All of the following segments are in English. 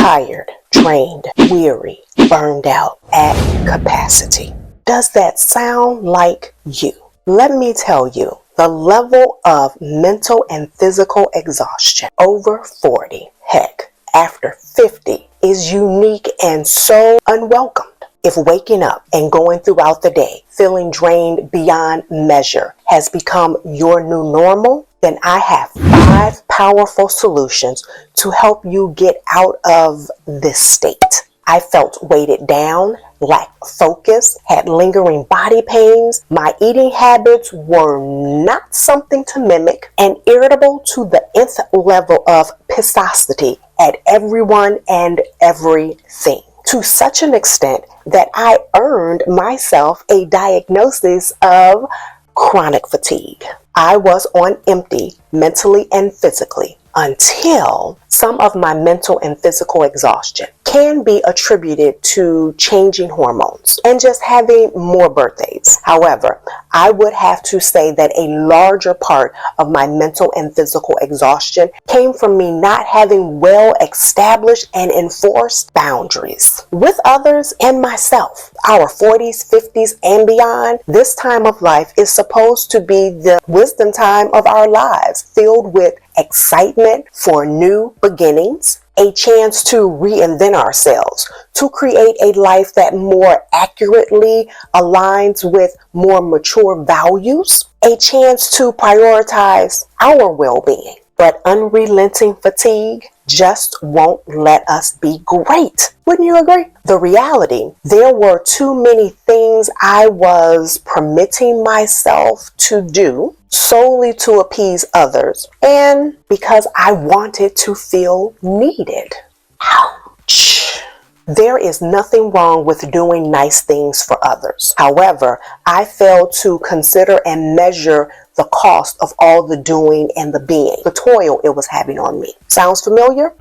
tired, drained, weary, burned out, at capacity. Does that sound like you? Let me tell you, the level of mental and physical exhaustion over 40, heck, after 50, is unique and so unwelcomed. If waking up and going throughout the day feeling drained beyond measure has become your new normal, then I have 5 powerful solutions to help you get out of this state. I felt weighted down, lacked focus, had lingering body pains. My eating habits were not something to mimic, and irritable to the nth level of pissosity at everyone and everything. To such an extent that I earned myself a diagnosis of chronic fatigue. I was on empty mentally and physically until some of my mental and physical exhaustion can be attributed to changing hormones and just having more birthdays. However, I would have to say that a larger part of my mental and physical exhaustion came from me not having well established and enforced boundaries with others and myself. Our 40s, 50s, and beyond, this time of life is supposed to be the wisdom time of our lives, filled with excitement for new beginnings, a chance to reinvent ourselves, to create a life that more accurately aligns with more mature values, a chance to prioritize our well-being. But unrelenting fatigue just won't let us be great. Wouldn't you agree? The reality, there were too many things I was permitting myself to do solely to appease others and because I wanted to feel needed. Ouch. There is nothing wrong with doing nice things for others. However, I failed to consider and measure the cost of all the doing and the being, the toil it was having on me. Sounds familiar?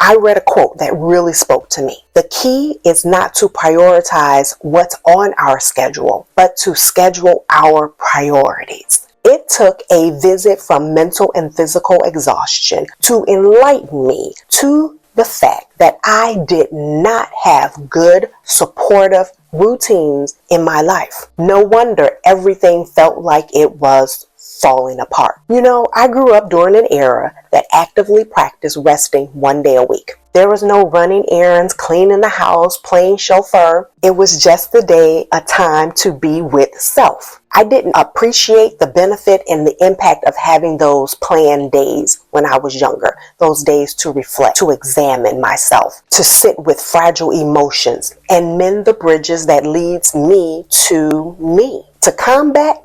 I read a quote that really spoke to me. The key is not to prioritize what's on our schedule, but to schedule our priorities. It took a visit from mental and physical exhaustion to enlighten me to the fact that I did not have good, supportive routines in my life. No wonder everything felt like it was falling apart. You know, I grew up during an era that actively practiced resting one day a week. There was no running errands, cleaning the house, playing chauffeur. It was just the day, a time to be with self. I didn't appreciate the benefit and the impact of having those planned days when I was younger. Those days to reflect, to examine myself, to sit with fragile emotions and mend the bridges that leads me to me. To combat,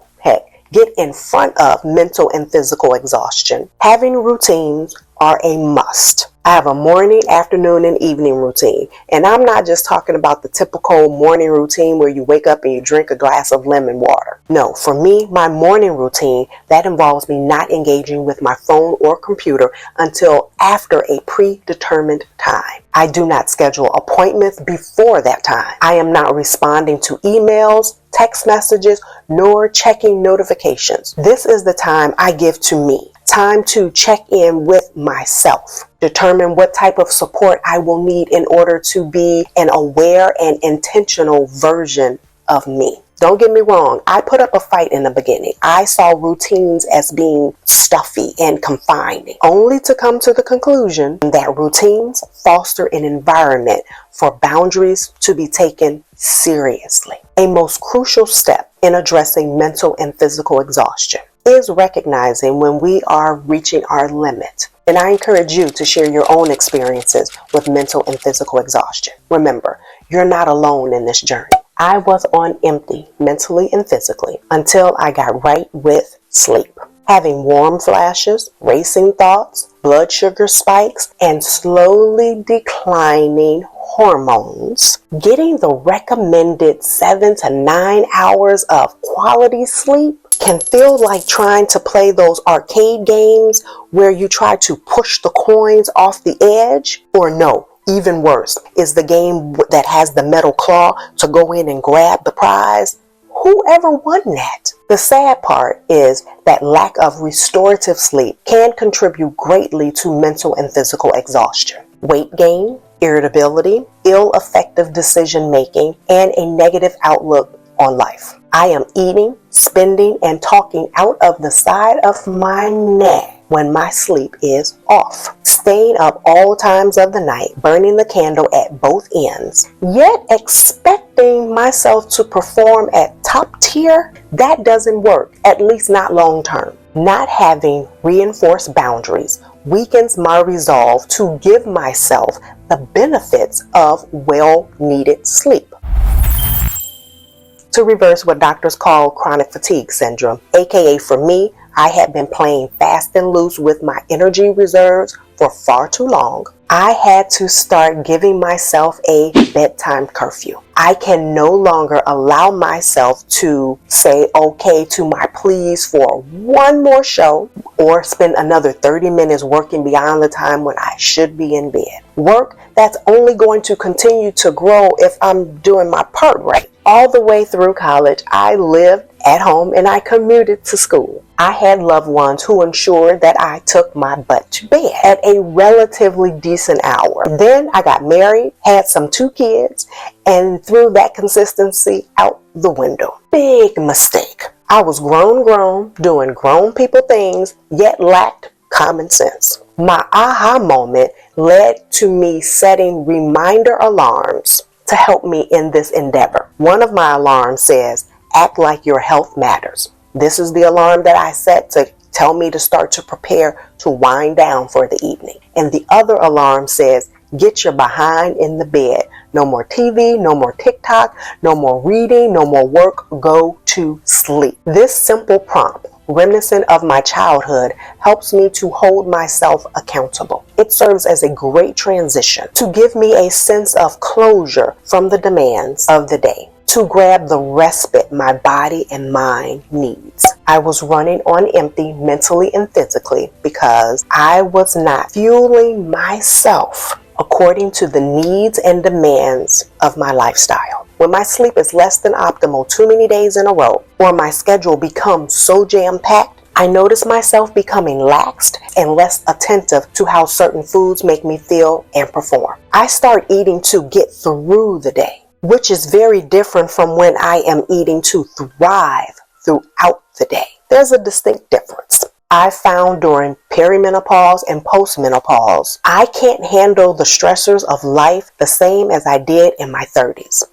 get in front of mental and physical exhaustion, having routines are a must. I have a morning, afternoon, and evening routine. And I'm not just talking about the typical morning routine where you wake up and you drink a glass of lemon water. No, for me, my morning routine, that involves me not engaging with my phone or computer until after a predetermined time. I do not schedule appointments before that time. I am not responding to emails, text messages, nor checking notifications. This is the time I give to me. Time to check in with myself. Determine what type of support I will need in order to be an aware and intentional version of me. Don't get me wrong, I put up a fight in the beginning. I saw routines as being stuffy and confining, only to come to the conclusion that routines foster an environment for boundaries to be taken seriously. A most crucial step in addressing mental and physical exhaustion is recognizing when we are reaching our limit. And I encourage you to share your own experiences with mental and physical exhaustion. Remember, you're not alone in this journey. I was on empty, mentally and physically, until I got right with sleep. Having warm flashes, racing thoughts, blood sugar spikes, and slowly declining hormones. Getting the recommended 7 to 9 hours of quality sleep can feel like trying to play those arcade games where you try to push the coins off the edge. Or no, even worse, is the game that has the metal claw to go in and grab the prize. Whoever won that? The sad part is that lack of restorative sleep can contribute greatly to mental and physical exhaustion. weight gain, irritability, ill effective decision making, and a negative outlook on life. I am eating, spending, and talking out of the side of my neck when my sleep is off. Staying up all times of the night, burning the candle at both ends, yet expecting myself to perform at top tier, that doesn't work, at least not long term. Not having reinforced boundaries weakens my resolve to give myself the benefits of well-needed sleep. To reverse what doctors call chronic fatigue syndrome, aka for me, I had been playing fast and loose with my energy reserves for far too long. I had to start giving myself a bedtime curfew. I can no longer allow myself to say okay to my pleas for one more show or spend another 30 minutes working beyond the time when I should be in bed. Work that's only going to continue to grow if I'm doing my part right. All the way through college, I lived at home and I commuted to school. I had loved ones who ensured that I took my butt to bed at a relatively decent hour. Then I got married, had some 2 kids, and threw that consistency out the window. Big mistake. I was grown, doing grown people things, yet lacked common sense. My aha moment led to me setting reminder alarms to help me in this endeavor. One of my alarms says, act like your health matters. This is the alarm that I set to tell me to start to prepare to wind down for the evening. And the other alarm says, get your behind in the bed. No more TV, no more TikTok, no more reading, no more work, go to sleep. This simple prompt, reminiscent of my childhood, helps me to hold myself accountable. It serves as a great transition to give me a sense of closure from the demands of the day, to grab the respite my body and mind needs. I was running on empty mentally and physically because I was not fueling myself according to the needs and demands of my lifestyle. When my sleep is less than optimal too many days in a row, or my schedule becomes so jam-packed, I notice myself becoming laxed and less attentive to how certain foods make me feel and perform. I start eating to get through the day, which is very different from when I am eating to thrive throughout the day. There's a distinct difference. I found during perimenopause and postmenopause, I can't handle the stressors of life the same as I did in my 30s.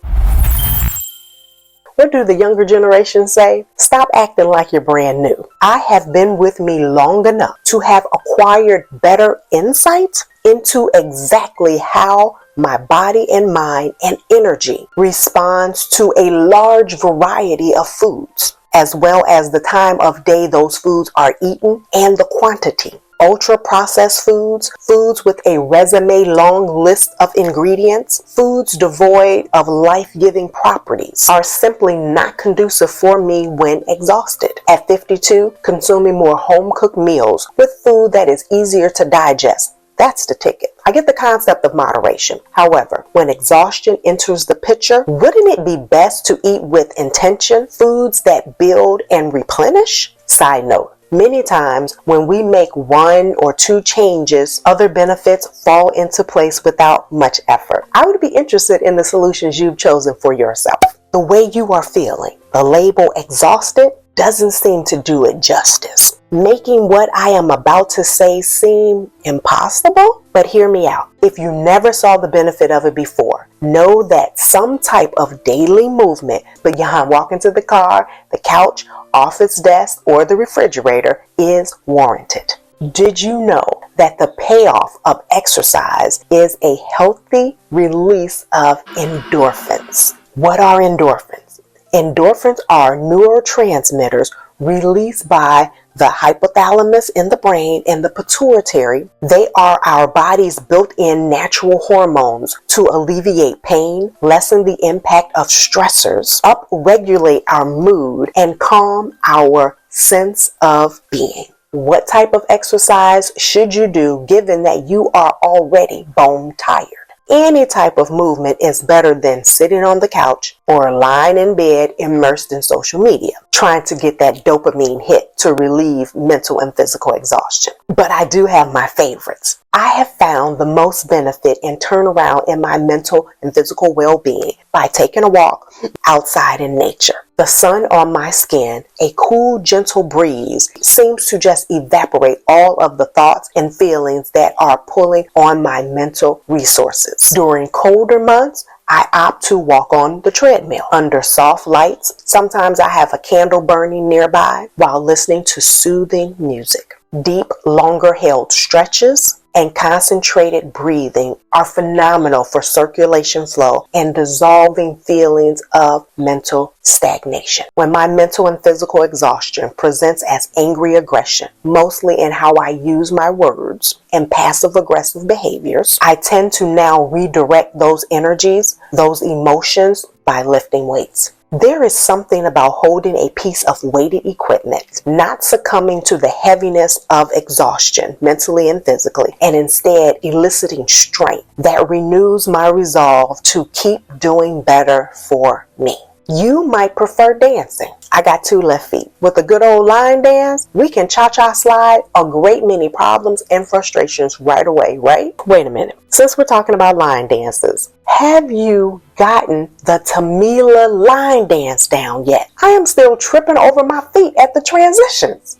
What do the younger generation say? Stop acting like you're brand new. I have been with me long enough to have acquired better insight into exactly how my body and mind and energy responds to a large variety of foods, as well as the time of day those foods are eaten and the quantity. Ultra-processed foods, foods with a resume-long list of ingredients, foods devoid of life-giving properties are simply not conducive for me when exhausted. At 52, consuming more home-cooked meals with food that is easier to digest, that's the ticket. I get the concept of moderation. However, when exhaustion enters the picture, wouldn't it be best to eat with intention, foods that build and replenish? Side note, many times when we make 1 or 2 changes, other benefits fall into place without much effort. I would be interested in the solutions you've chosen for yourself. The way you are feeling, the label exhausted, doesn't seem to do it justice, making what I am about to say seem impossible. But hear me out. If you never saw the benefit of it before, know that some type of daily movement beyond walking to the car, the couch, office desk, or the refrigerator is warranted. Did you know that the payoff of exercise is a healthy release of endorphins? What are endorphins? Endorphins are neurotransmitters released by the hypothalamus in the brain and the pituitary. They are our body's built-in natural hormones to alleviate pain, lessen the impact of stressors, upregulate our mood, and calm our sense of being. What type of exercise should you do given that you are already bone tired? Any type of movement is better than sitting on the couch or lying in bed immersed in social media, trying to get that dopamine hit to relieve mental and physical exhaustion. But I do have my favorites. I have found the most benefit and turnaround in my mental and physical well-being by taking a walk outside in nature. The sun on my skin, a cool, gentle breeze seems to just evaporate all of the thoughts and feelings that are pulling on my mental resources. During colder months, I opt to walk on the treadmill under soft lights. Sometimes I have a candle burning nearby while listening to soothing music. Deep, longer held stretches and concentrated breathing are phenomenal for circulation flow and dissolving feelings of mental stagnation. When my mental and physical exhaustion presents as angry aggression, mostly in how I use my words and passive aggressive behaviors, I tend to now redirect those energies, those emotions by lifting weights. There is something about holding a piece of weighted equipment, not succumbing to the heaviness of exhaustion, mentally and physically, and instead eliciting strength that renews my resolve to keep doing better for me. You might prefer dancing. I got 2 left feet. With a good old line dance, we can cha-cha slide a great many problems and frustrations right away, right? Wait a minute. Since we're talking about line dances, have you gotten the Tamila line dance down yet? I am still tripping over my feet at the transitions.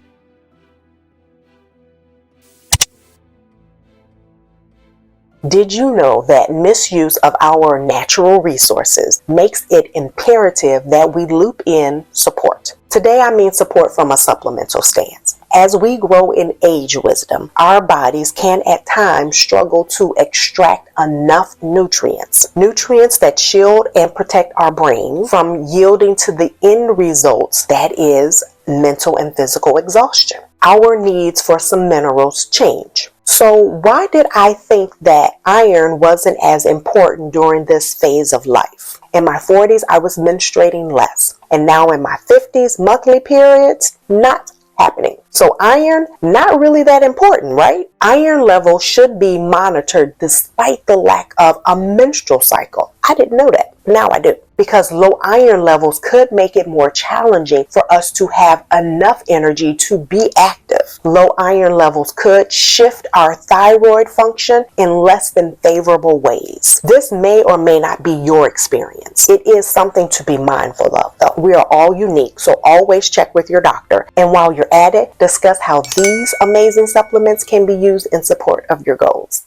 Did you know that misuse of our natural resources makes it imperative that we loop in support? Today I mean support from a supplemental stance. As we grow in age wisdom, our bodies can at times struggle to extract enough nutrients that shield and protect our brain from yielding to the end results, that is, mental and physical exhaustion. Our needs for some minerals change. So why did I think that iron wasn't as important during this phase of life? In my 40s, I was menstruating less. And now in my 50s, monthly periods, not happening. So iron, not really that important, right? Iron levels should be monitored despite the lack of a menstrual cycle. I didn't know that. Now I do. Because low iron levels could make it more challenging for us to have enough energy to be active. Low iron levels could shift our thyroid function in less than favorable ways. This may or may not be your experience. It is something to be mindful of, though. We are all unique, so always check with your doctor. And while you're at it, discuss how these amazing supplements can be used in support of your goals.